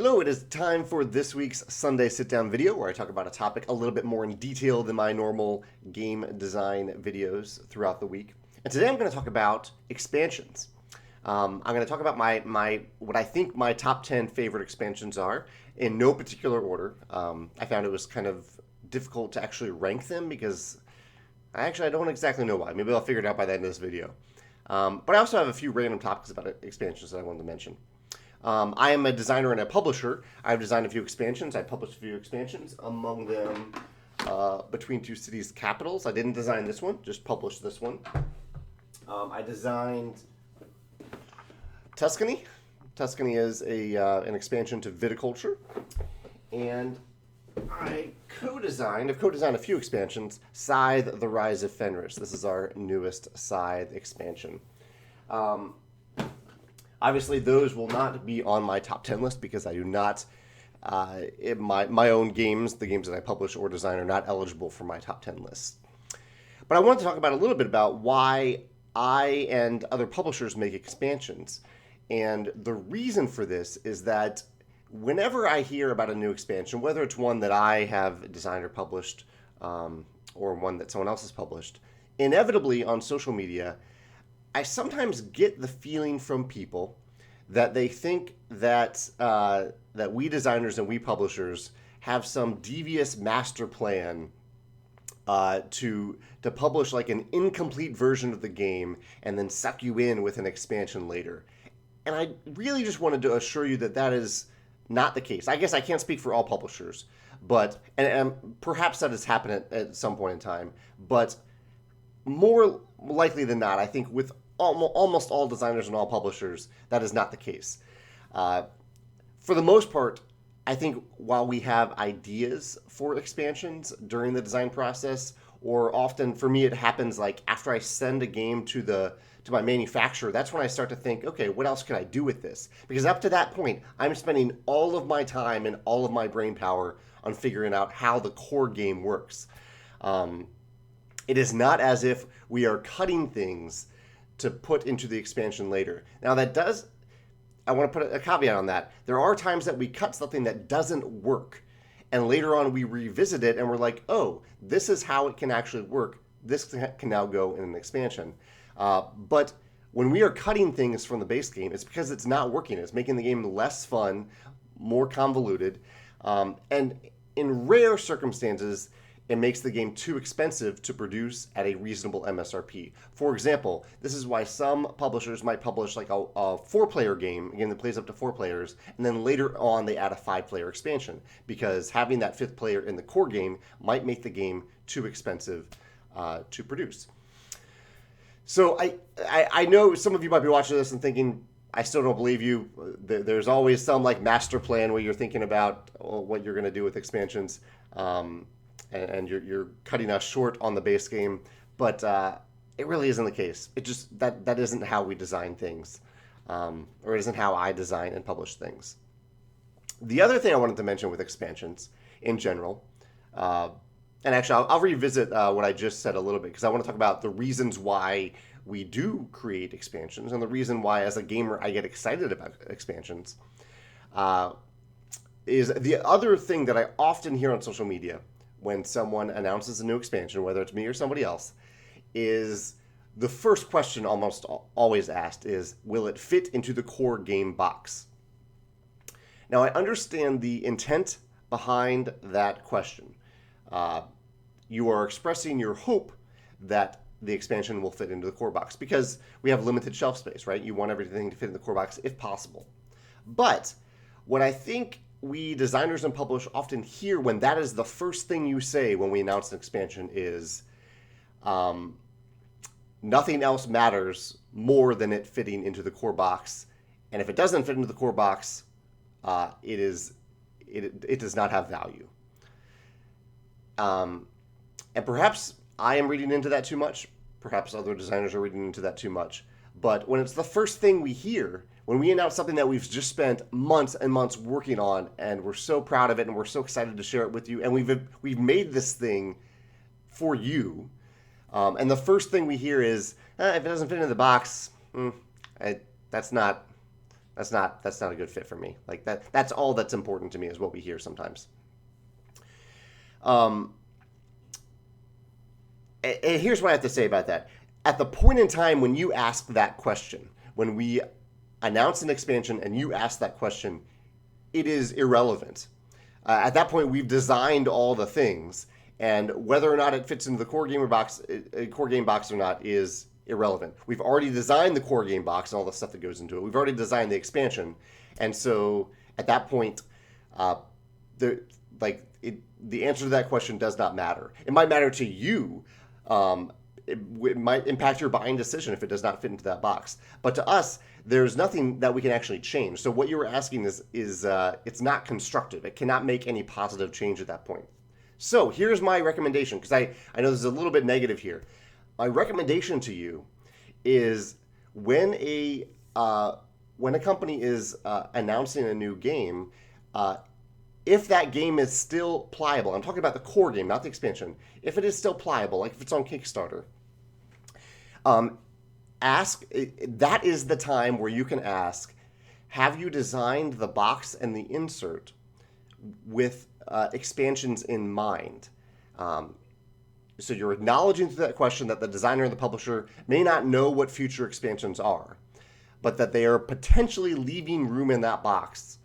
Hello, it is time for this week's Sunday sit-down video where I talk about a topic a little bit more in detail than my normal game design videos throughout the week. And today I'm going to talk about expansions. I'm going to talk about what I think my top 10 favorite expansions are in no particular order. I found it was kind of difficult to actually rank them because I don't exactly know why. Maybe I'll figure it out by the end of this video. But I also have a few random topics about expansions that I wanted to mention. I am a designer and a publisher. I've designed a few expansions. I published a few expansions, among them Between Two Cities Capitals. I didn't design this one, just published this one. I designed Tuscany. Tuscany is an expansion to viticulture. And I've co-designed a few expansions. Scythe, The Rise of Fenris. This is our newest Scythe expansion. Obviously, those will not be on my top 10 list because I do not, my own games, the games that I publish or design, are not eligible for my top 10 lists. But I wanted to talk about a little bit about why I and other publishers make expansions. And the reason for this is that whenever I hear about a new expansion, whether it's one that I have designed or published or one that someone else has published, inevitably on social media, I sometimes get the feeling from people that they think that that we designers and we publishers have some devious master plan to publish like an incomplete version of the game and then suck you in with an expansion later. And I really just wanted to assure you that that is not the case. I guess I can't speak for all publishers, but and perhaps that has happened at some point in time. But more likely than not, I think with almost all designers and all publishers, that is not the case. For the most part, I think while we have ideas for expansions during the design process, or often for me it happens like after I send a game to my manufacturer, that's when I start to think, okay, what else can I do with this? Because up to that point, I'm spending all of my time and all of my brain power on figuring out how the core game works. It is not as if we are cutting things to put into the expansion later. Now I want to put a caveat on that. There are times that we cut something that doesn't work, and later on we revisit it and we're like, oh, this is how it can actually work. This can now go in an expansion. But when we are cutting things from the base game, it's because it's not working. It's making the game less fun, more convoluted, and in rare circumstances, it makes the game too expensive to produce at a reasonable MSRP. For example, this is why some publishers might publish like a 4-player game, again, that plays up to 4 players, and then later on they add a 5-player expansion, because having that 5th player in the core game might make the game too expensive to produce. So I know some of you might be watching this and thinking, I still don't believe you. There's always some like master plan where you're thinking about what you're going to do with expansions. And you're cutting us short on the base game, but it really isn't the case. It just that isn't how we design things, or it isn't how I design and publish things. The other thing I wanted to mention with expansions in general, and actually I'll revisit what I just said a little bit because I want to talk about the reasons why we do create expansions and the reason why as a gamer I get excited about expansions. Is the other thing that I often hear on social media when someone announces a new expansion, whether it's me or somebody else, is the first question almost always asked is, will it fit into the core game box? Now, I understand the intent behind that question. You are expressing your hope that the expansion will fit into the core box because we have limited shelf space, right? You want everything to fit in the core box if possible. But what I think we designers and publishers often hear when that is the first thing you say when we announce an expansion is nothing else matters more than it fitting into the core box. And if it doesn't fit into the core box, it does not have value. And perhaps I am reading into that too much. Perhaps other designers are reading into that too much. But when it's the first thing we hear, when we announce something that we've just spent months and months working on, and we're so proud of it, and we're so excited to share it with you, and we've made this thing for you, and the first thing we hear is, if it doesn't fit in the box, that's not That's not a good fit for me. Like that's all that's important to me is what we hear sometimes. Um, and here's what I have to say about that. At the point in time when you ask that question, when we announce an expansion and you ask that question, it is irrelevant. At that point, we've designed all the things, and whether or not it fits into the core game box or not is irrelevant. We've already designed the core game box and all the stuff that goes into it. We've already designed the expansion, and so at that point, the answer to that question does not matter. It might matter to you. It might impact your buying decision if it does not fit into that box. But to us, there's nothing that we can actually change. So what you were asking is it's not constructive. It cannot make any positive change at that point. So here's my recommendation, because I know this is a little bit negative here. My recommendation to you is when a company is announcing a new game, if that game is still pliable, I'm talking about the core game, not the expansion. If it is still pliable, like if it's on Kickstarter, that is the time where you can ask, have you designed the box and the insert with expansions in mind? So you're acknowledging through that question that the designer and the publisher may not know what future expansions are, but that they are potentially leaving room in that box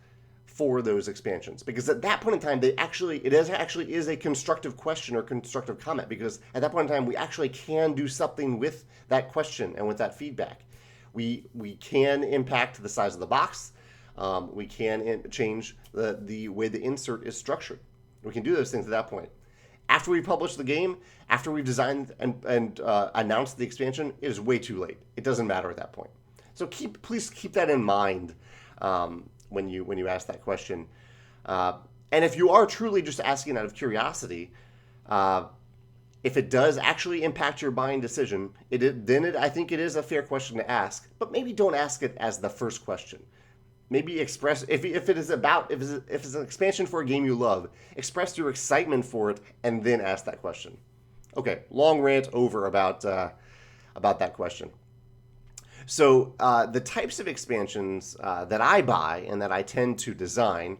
for those expansions. Because at that point in time, it actually is a constructive question or constructive comment, because at that point in time, we actually can do something with that question and with that feedback. We can impact the size of the box. We can change the way the insert is structured. We can do those things at that point. After we publish the game, after we've designed and announced the expansion, it is way too late. It doesn't matter at that point. So please keep that in mind when you ask that question. And if you are truly just asking out of curiosity, if it does actually impact your buying decision, I think it is a fair question to ask. But maybe don't ask it as the first question. Maybe express, if it's an expansion for a game you love, express your excitement for it and then ask that question. Okay, long rant over about that question. So the types of expansions that I buy and that I tend to design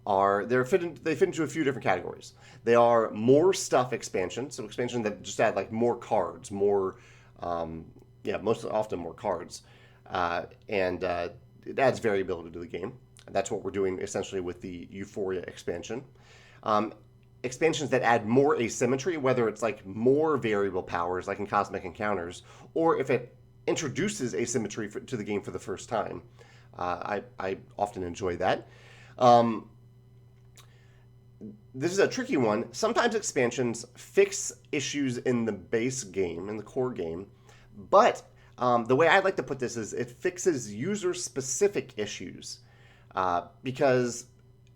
they fit into a few different categories. They are more stuff expansions, so expansions that just add like more cards, most often more cards, and it adds variability to the game. That's what we're doing essentially with the Euphoria expansion. Expansions that add more asymmetry, whether it's like more variable powers like in Cosmic Encounters, or if it introduces asymmetry to the game for the first time. I often enjoy that. This is a tricky one. Sometimes expansions fix issues in the base game, in the core game, but the way I like to put this is it fixes user-specific issues, because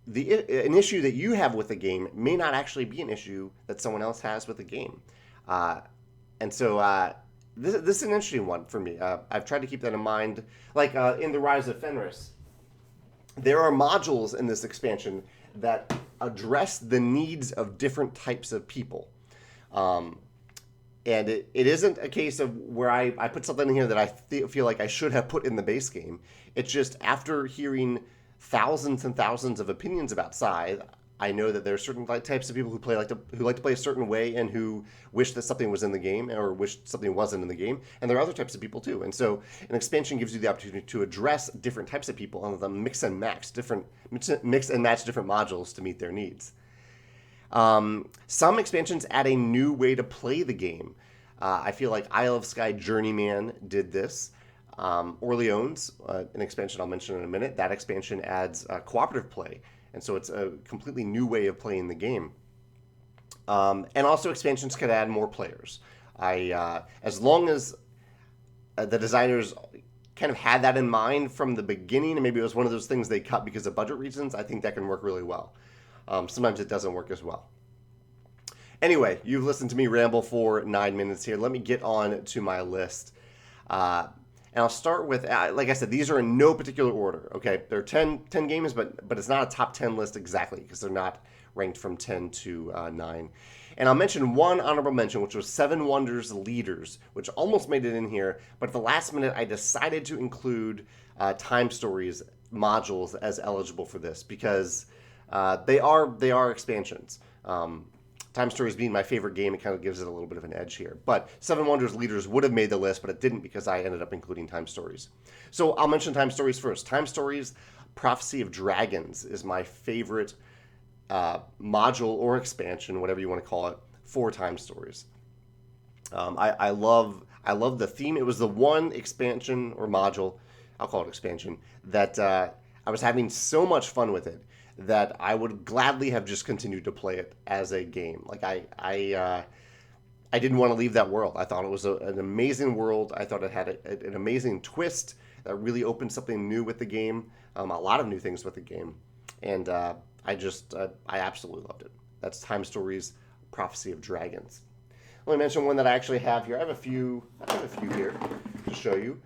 an issue that you have with the game may not actually be an issue that someone else has with the game. And so this is an interesting one for me. I've tried to keep that in mind. Like in The Rise of Fenris, there are modules in this expansion that address the needs of different types of people. And it isn't a case of where I put something in here that I feel like I should have put in the base game. It's just after hearing thousands and thousands of opinions about Scythe, I know that there are certain types of people who like to play a certain way and who wish that something was in the game or wish something wasn't in the game. And there are other types of people too. And so an expansion gives you the opportunity to address different types of people and mix and match different modules to meet their needs. Some expansions add a new way to play the game. I feel like Isle of Skye Journeyman did this. Orleans, an expansion I'll mention in a minute, that expansion adds cooperative play. And so it's a completely new way of playing the game. And also expansions can add more players. As long as the designers kind of had that in mind from the beginning, and maybe it was one of those things they cut because of budget reasons, I think that can work really well. Sometimes it doesn't work as well. Anyway, you've listened to me ramble for 9 minutes here. Let me get on to my list. And I'll start with, like I said, these are in no particular order, okay? There are 10 games, but it's not a top 10 list exactly because they're not ranked from 10 to 9. And I'll mention one honorable mention, which was Seven Wonders Leaders, which almost made it in here, but at the last minute I decided to include Time Stories modules as eligible for this because they are expansions. Time Stories being my favorite game, it kind of gives it a little bit of an edge here. But Seven Wonders Leaders would have made the list, but it didn't because I ended up including Time Stories. So I'll mention Time Stories first. Time Stories Prophecy of Dragons is my favorite module or expansion, whatever you want to call it, for Time Stories. I love the theme. It was the one expansion or module, I'll call it expansion, that I was having so much fun with it that I would gladly have just continued to play it as a game. Like I didn't want to leave that world. I thought it was an amazing world. I thought it had an amazing twist that really opened something new with the game. A lot of new things with the game, and I absolutely loved it. That's Time Stories Prophecy of Dragons. Let me mention one that I actually have here. I have a few here to show you.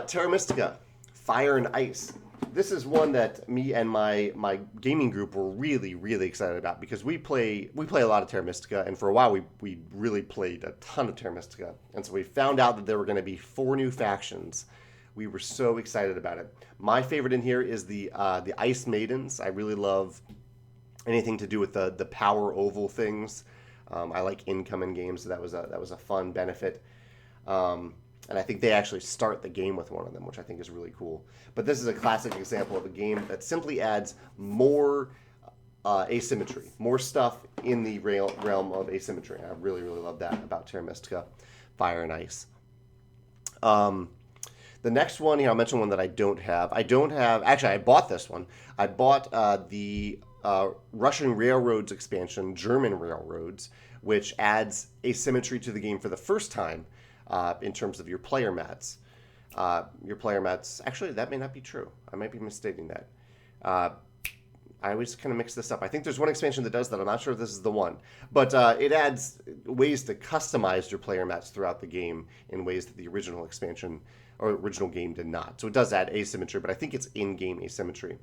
Terra Mystica, Fire and Ice. This is one that me and my gaming group were really, really excited about because we play a lot of Terra Mystica, and for a while we really played a ton of Terra Mystica. And so we found out that there were going to be 4 new factions. We were so excited about it. My favorite in here is the Ice Maidens. I really love anything to do with the power oval things. I like income in games, so that was a fun benefit. And I think they actually start the game with one of them, which I think is really cool. But this is a classic example of a game that simply adds more asymmetry, more stuff in the realm of asymmetry. And I really, really love that about Terra Mystica, Fire and Ice. The next one here, I'll mention one that I don't have. Actually, I bought this one. I bought the Russian Railroads expansion, German Railroads, which adds asymmetry to the game for the first time. In terms of your player mats. Actually, that may not be true. I might be misstating that. I always kind of mix this up. I think there's one expansion that does that. I'm not sure if this is the one. But it adds ways to customize your player mats throughout the game in ways that the original expansion or original game did not. So it does add asymmetry, but I think it's in-game asymmetry.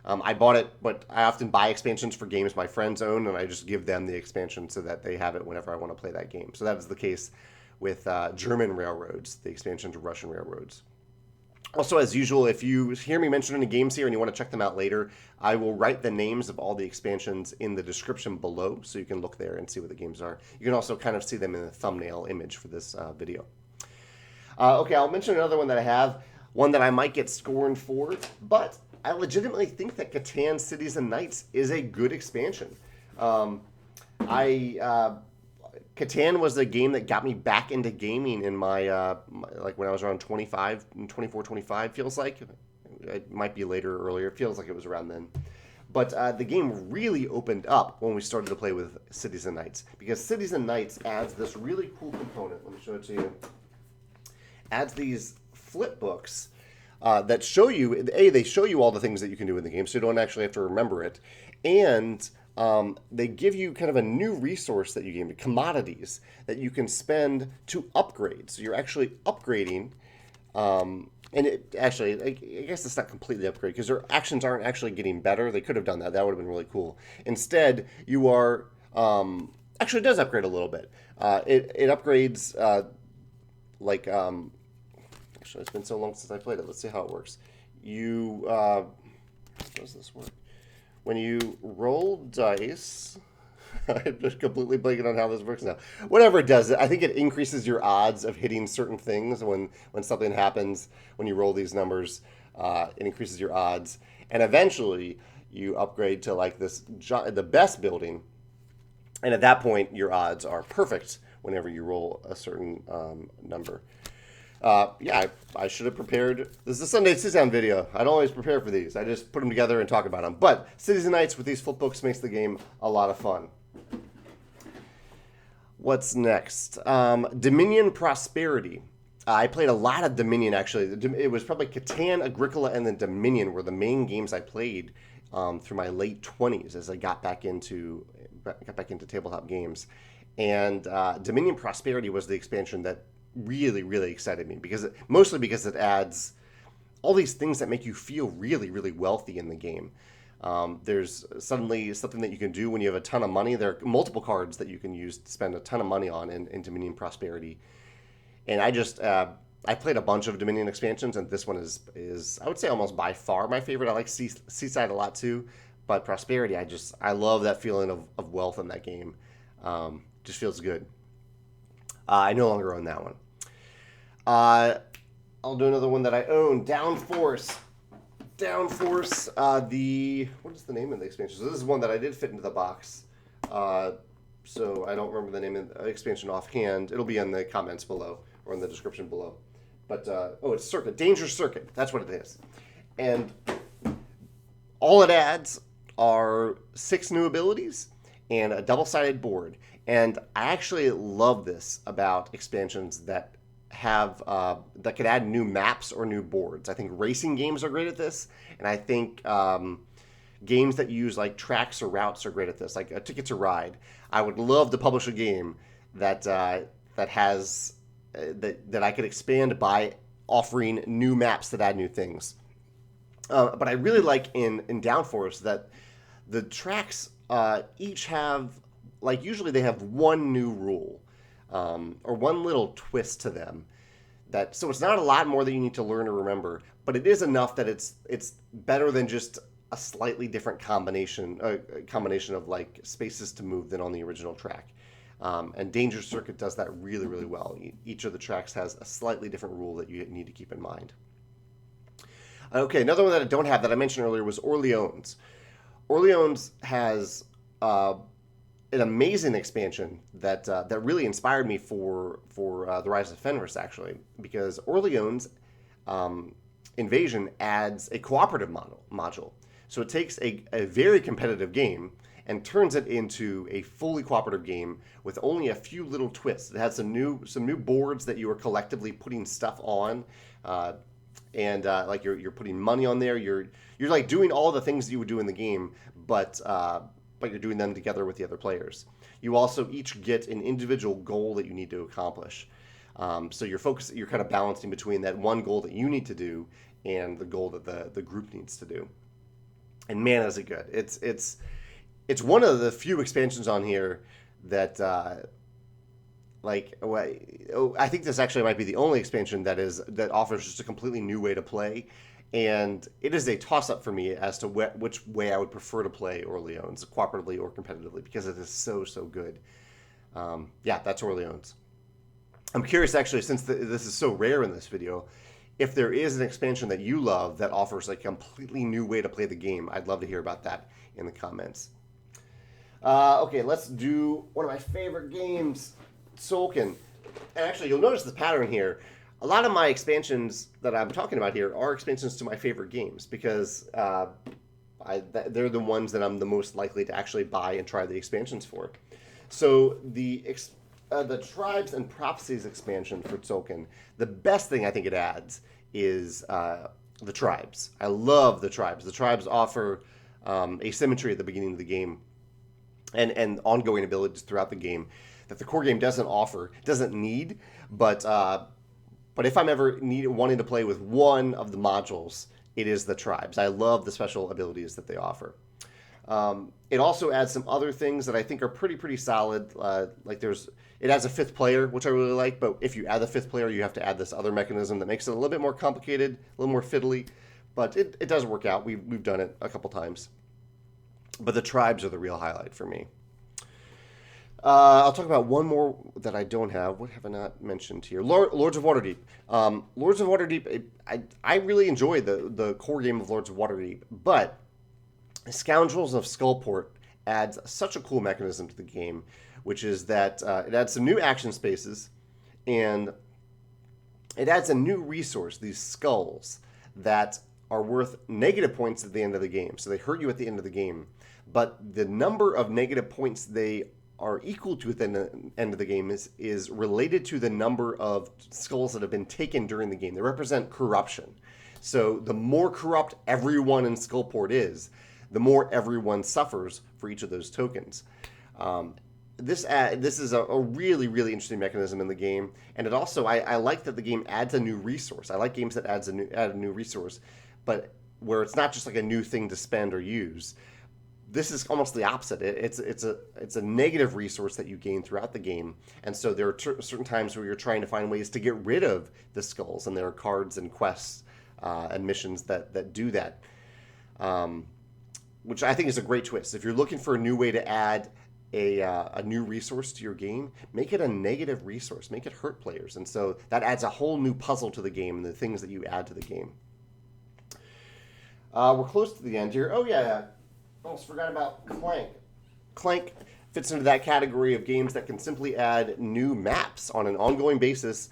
I bought it, but I often buy expansions for games my friends own, and I just give them the expansion so that they have it whenever I want to play that game. So that is the case with German Railroads, the expansion to Russian Railroads. Also, as usual, if you hear me mention any games here and you want to check them out later, I will write the names of all the expansions in the description below, so you can look there and see what the games are. You can also kind of see them in the thumbnail image for this video. Okay, I'll mention another one that I have, one that I might get scorned for, but I legitimately think that Catan Cities and Knights is a good expansion. Catan was the game that got me back into gaming in my like when I was around 24, 25, feels like. It might be later or earlier. It feels like it was around then. But the game really opened up when we started to play with Cities and Knights, because Cities and Knights adds this really cool component. Let me show it to you. Adds these flip books that show you, they show you all the things that you can do in the game, so you don't actually have to remember it. And they give you kind of a new resource that you gain, commodities that you can spend to upgrade. So you're actually upgrading, and it actually, I guess it's not completely upgrade because their actions aren't actually getting better. They could have done that. That would have been really cool. Instead, you are, actually it does upgrade a little bit. It upgrades, actually it's been so long since I played it. Let's see how it works. How does this work? When you roll dice, I'm just completely blanking on how this works now. Whatever it does, I think it increases your odds of hitting certain things when something happens. When you roll these numbers, it increases your odds, and eventually you upgrade to like the best building, and at that point your odds are perfect whenever you roll a certain number. I should have prepared. This is a Sunday sit-down video. I don't always prepare for these. I just put them together and talk about them. But Cities and Knights with these flip books makes the game a lot of fun. What's next? Dominion Prosperity. I played a lot of Dominion, actually. It was probably Catan, Agricola, and then Dominion were the main games I played through my late 20s as I got back into tabletop games. And Dominion Prosperity was the expansion that really, really excited me, mostly because it adds all these things that make you feel really, really wealthy in the game. There's suddenly something that you can do when you have a ton of money. There are multiple cards that you can use to spend a ton of money on in Dominion Prosperity. And I just, I played a bunch of Dominion expansions, and this one is I would say almost by far my favorite. I like Seaside a lot too, but Prosperity, I love that feeling of wealth in that game. Just feels good. I no longer own that one. I'll do another one that I own, Downforce. Downforce, what is the name of the expansion? So this is one that I did fit into the box. So I don't remember the name of the expansion offhand. It'll be in the comments below or in the description below. But, it's Circuit. Danger Circuit. That's what it is. And all it adds are 6 new abilities and a double-sided board. And I actually love this about expansions that have that could add new maps or new boards. I think racing games are great at this, and I think games that use like tracks or routes are great at this, like a Ticket to Ride. I would love to publish a game that has that I could expand by offering new maps that add new things. But I really like in Downforce that the tracks each have, like, usually they have one new rule or one little twist to them. So it's not a lot more that you need to learn or remember, but it is enough that it's better than just a slightly different combination of like spaces to move than on the original track. And Danger Circuit does that really, really well. Each of the tracks has a slightly different rule that you need to keep in mind. Okay, another one that I don't have that I mentioned earlier was Orleans. Orleans has an amazing expansion that really inspired me for the Rise of Fenris, actually, because Orleans Invasion adds a cooperative module. So it takes a very competitive game and turns it into a fully cooperative game with only a few little twists. It has some new boards that you are collectively putting stuff on, and like you're putting money on there. You're like doing all the things that you would do in the game, but you're doing them together with the other players. You also each get an individual goal that you need to accomplish. So you're kind of balancing between that one goal that you need to do and the goal that the group needs to do. And man, is it good! It's one of the few expansions on here that I think this actually might be the only expansion that offers just a completely new way to play. And it is a toss-up for me as to which way I would prefer to play Orleans, cooperatively or competitively, because it is so good. That's Orleans. I'm curious, actually, since this is so rare in this video, if there is an expansion that you love that offers a completely new way to play the game. I'd love to hear about that in the comments. Okay, let's do one of my favorite games, Tzolkin. And actually, you'll notice the pattern here. A lot of my expansions that I'm talking about here are expansions to my favorite games because they're the ones that I'm the most likely to actually buy and try the expansions for. So the Tribes and Prophecies expansion for Tzolkin, the best thing I think it adds is the Tribes. I love the Tribes. The Tribes offer asymmetry at the beginning of the game and ongoing abilities throughout the game that the core game doesn't need, but if I'm ever wanting to play with one of the modules, it is the Tribes. I love the special abilities that they offer. It also adds some other things that I think are pretty solid. It adds a 5th player, which I really like, but if you add the 5th player, you have to add this other mechanism that makes it a little bit more complicated, a little more fiddly, but it does work out. We've done it a couple times. But the Tribes are the real highlight for me. I'll talk about one more that I don't have. What have I not mentioned here? Lords of Waterdeep. Lords of Waterdeep, I really enjoy the core game of Lords of Waterdeep, but Scoundrels of Skullport adds such a cool mechanism to the game, which is that it adds some new action spaces, and it adds a new resource, these skulls, that are worth negative points at the end of the game. So they hurt you at the end of the game, but the number of negative points they are equal to at the end of the game is related to the number of skulls that have been taken during the game. They represent corruption. So the more corrupt everyone in Skullport is, the more everyone suffers for each of those tokens. This is a really, really interesting mechanism in the game, and it also I like that the game adds a new resource. I like games that add a new resource, but where it's not just like a new thing to spend or use, this is almost the opposite. It's a negative resource that you gain throughout the game, and so there are certain times where you're trying to find ways to get rid of the skulls, and there are cards and quests and missions that do that, which I think is a great twist. If you're looking for a new way to add a new resource to your game, make it a negative resource, make it hurt players, and so that adds a whole new puzzle to the game and the things that you add to the game. We're close to the end here. Oh yeah. Almost forgot about Clank. Clank fits into that category of games that can simply add new maps on an ongoing basis.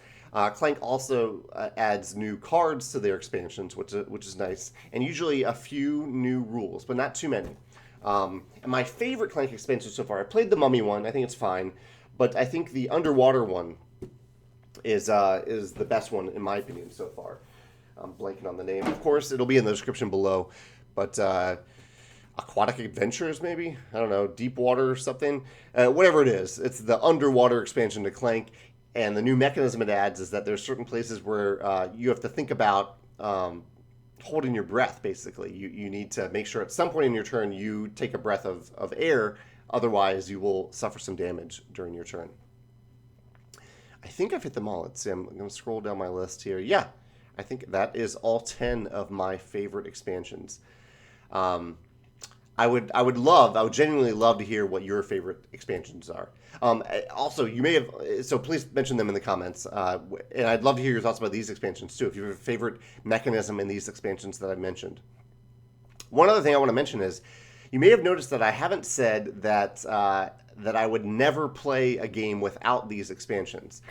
Clank also adds new cards to their expansions, which is nice, and usually a few new rules, but not too many. And my favorite Clank expansion so far, I played the Mummy one, I think it's fine, but I think the Underwater one is the best one in my opinion so far. I'm blanking on the name. Of course, it'll be in the description below, but Aquatic Adventures, maybe? I don't know, Deep Water or something. Whatever it is, it's the underwater expansion to Clank, and the new mechanism it adds is that there's certain places where you have to think about holding your breath, basically. You need to make sure at some point in your turn you take a breath of air, otherwise you will suffer some damage during your turn. I think I've hit them all. Let's see, I'm going to scroll down my list here. Yeah, I think that is all 10 of my favorite expansions. I would genuinely love to hear what your favorite expansions are. Also, you may have, so please mention them in the comments. And I'd love to hear your thoughts about these expansions too, if you have a favorite mechanism in these expansions that I've mentioned. One other thing I want to mention is, you may have noticed that I haven't said that that I would never play a game without these expansions.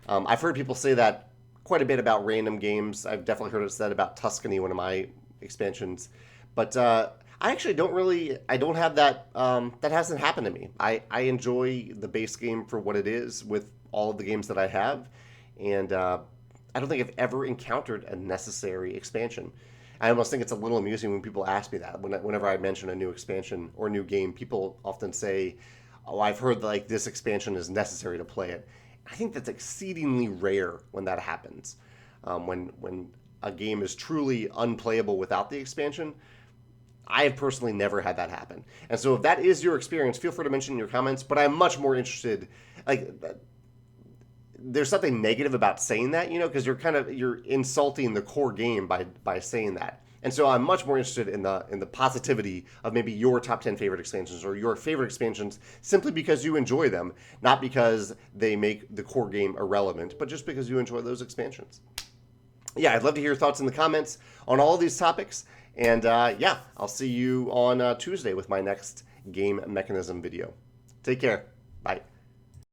I've heard people say that quite a bit about random games. I've definitely heard it said about Tuscany, one of my expansions. But I actually don't have that, that hasn't happened to me. I enjoy the base game for what it is with all of the games that I have, and I don't think I've ever encountered a necessary expansion. I almost think it's a little amusing when people ask me that. Whenever I mention a new expansion or new game, people often say, oh, I've heard like this expansion is necessary to play it. I think that's exceedingly rare when that happens. When a game is truly unplayable without the expansion, I have personally never had that happen. And so if that is your experience, feel free to mention in your comments, but I'm much more interested, like, there's something negative about saying that, because you're insulting the core game by saying that. And so I'm much more interested in the positivity of maybe your top 10 favorite expansions or your favorite expansions simply because you enjoy them, not because they make the core game irrelevant, but just because you enjoy those expansions. Yeah, I'd love to hear your thoughts in the comments on all of these topics. And yeah, I'll see you on Tuesday with my next game mechanism video. Take care. Bye.